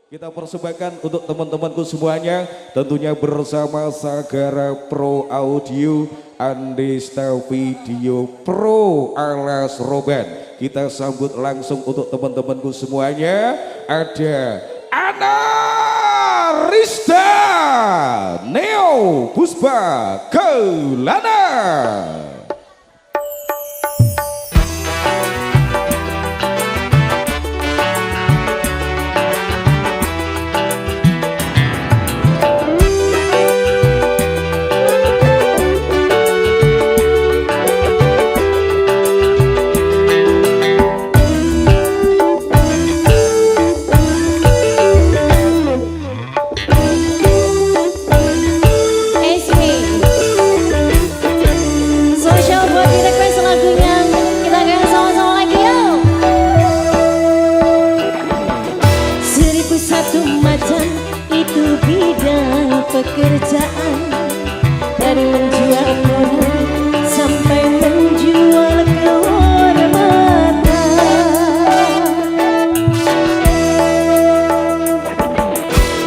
Kita persembahkan untuk teman-temanku semuanya, tentunya bersama Sagara Pro Audio, Andesta Video Pro Alas Roban. Kita sambut langsung untuk teman-temanku semuanya. Ada Ana Rista Neo Puspa Kelana. Pekerjaan dari menjual koran sampai menjual kehormatan.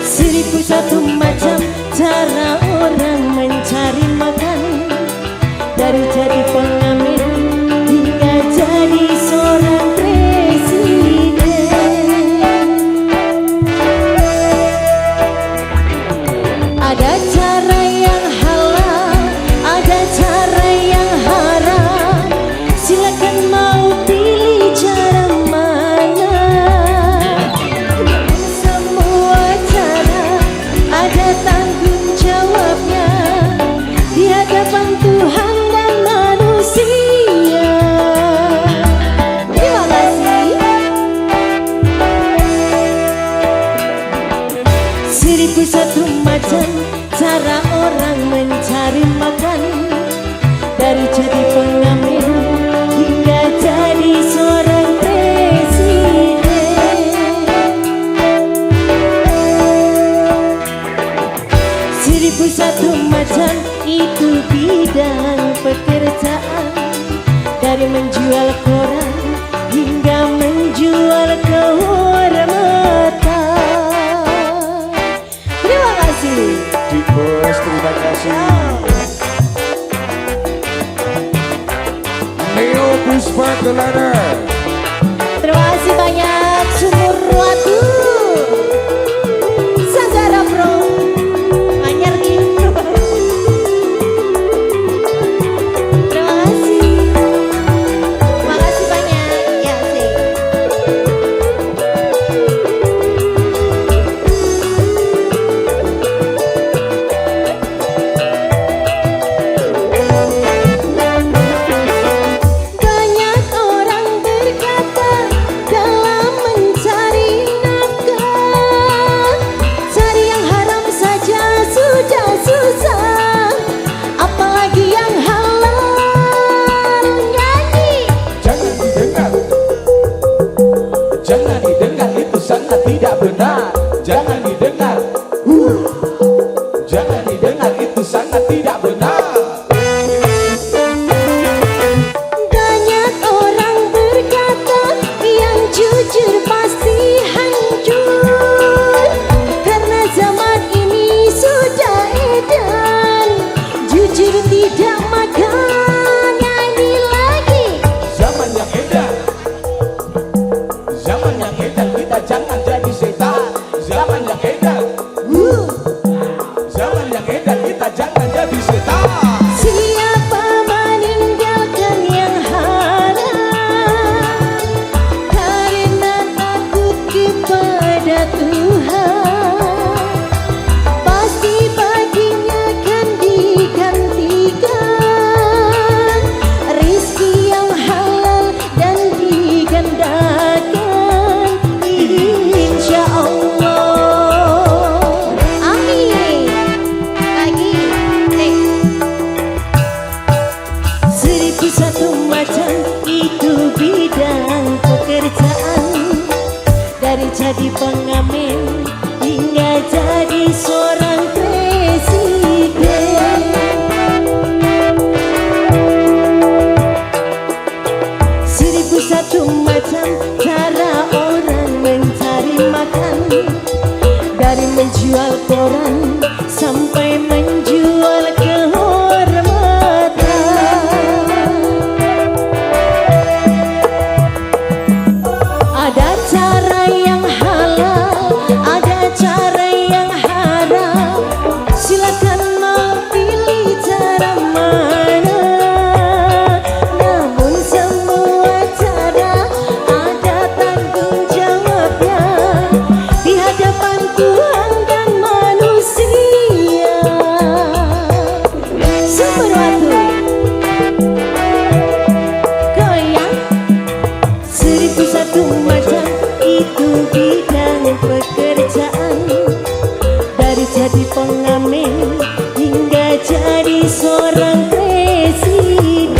Seribu satu macam cara orang mencari makan, dari jadi pengamen hingga jadi seorang presiden. Ada cara yang halal, ada cara yang haram. Silakan mau pilih cara mana. Semua cara ada tanggung jawabnya di hadapan Tuhan dan manusia. Terima kasih. Seribu satu macam cara orang mencari makan, dari jadi pengamen hingga jadi seorang presiden. Seribu satu macam itu bidang pekerjaan, dari menjual koran hingga menjual kehormatan. Terima kasih. Bos, terima kasih. Neo Puspa Kelana. Terima kasih banyak Sumur Watu Sagara Pro Anyar gitu. Terima kasih. Terima kasih banyak. Ya sih. Jangan didengar, itu sangat tidak benar. Jangan didengar, jangan didengar, itu sangat tidak benar. Banyak orang berkata yang jujur pasti hancur, karena zaman ini sudah edan jujur tidak makan. Nyanyi lagi. Zaman yang edan, zaman yang edan, kita jangan jadi setan. Dari menjual koran sampai menjual kehormatan. Ada cara yang halal, ada cara yang haram. Silakan mau pilih cara mana. Namun semua cara ada tanggung jawabnya di hadapan Tuhan dan manusia. Sumber waktu goyang 1001 macam itu bidang pekerjaan. Dari jadi pengamen hingga jadi seorang presiden.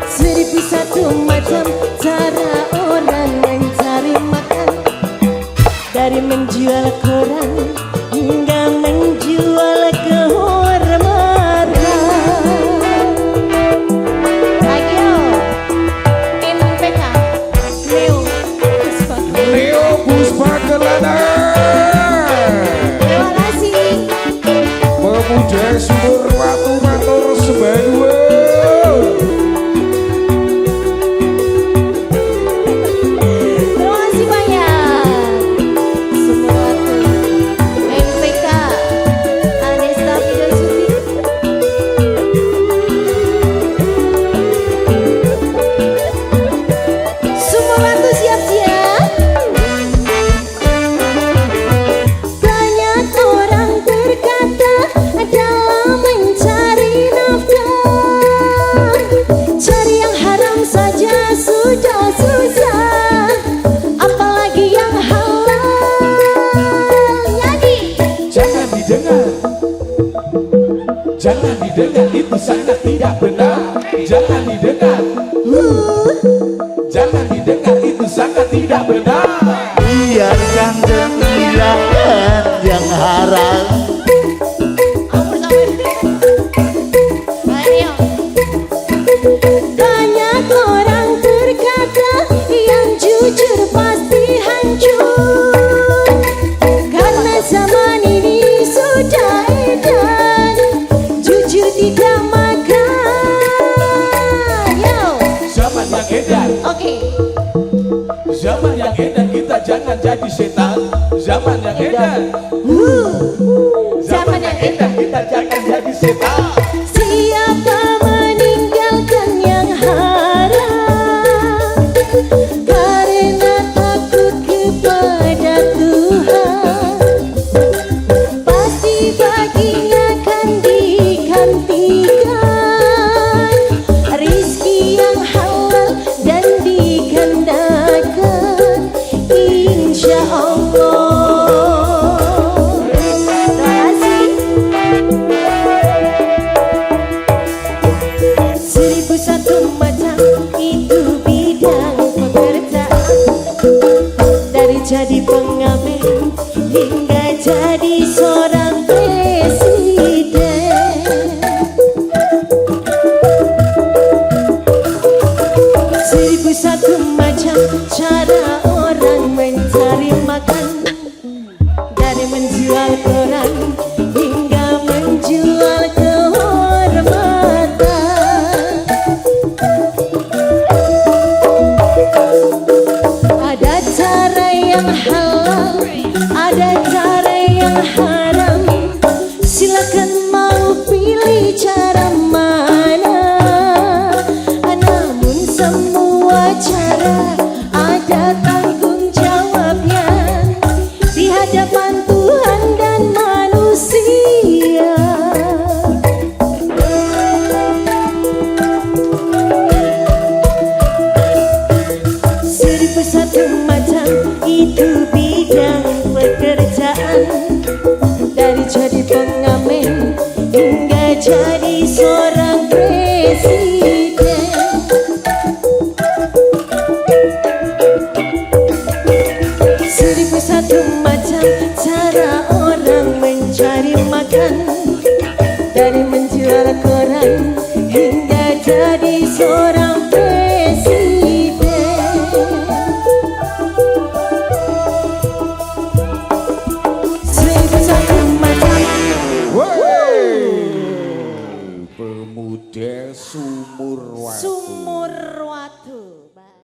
1001 macam cara orang mencari makan. Dari menjual koran hingga menjual kehormatan. Ayo, MPK, Leo Puspa. Leo Puspa Kelana, Terima kasih. pemuda sumur watu matur sembahyang. Terima kasih banyak. Semua tuh MPK Anesta Fidel Suti. Semua tuh siap-siap. Banyak orang berkata dalam mencari nafkah, cari yang haram saja sudah susah, apalagi yang halal. Nyanyi. Jangan didengar, jangan didengar, itu sangat tidak benar. Jangan didengar, jangan didengar, itu sangat tidak benar. Biarkan tinggalkan yang haram. Ayo. Banyak orang berkata yang jujur pasti hancur, karena zaman ini sudah edan jujur tidak makan. Yo. Zaman yang edan, Oke. zaman yang edan, kita jangan jadi setan. Zaman yang edan, zaman yang edan, kita jangan jadi setan. Siapa meninggalkan yang haram karena takut kepada Tuhan, pasti baginya akan digantikan rizki yang halal dan digandakan, insya Allah. Terima kasih. 1001 macam itu bidang pekerjaan. Dari jadi pengamen hingga jadi seorang presiden. 1001 macam cara orang mencari makan. Dari menjual koran hingga menjual kehormatan. Ada cara yang halal, ada cara yang haram. Silakan mau pilih cara mana. Namun semua cara ada tanggung jawabnya di hadapan Tuhan dan manusia. 1001 macam itu bidang pekerjaan. Dari jadi pengamen hingga jadi seorang presiden. 1001 macam Bude Sumur Watu. Sumur Watu.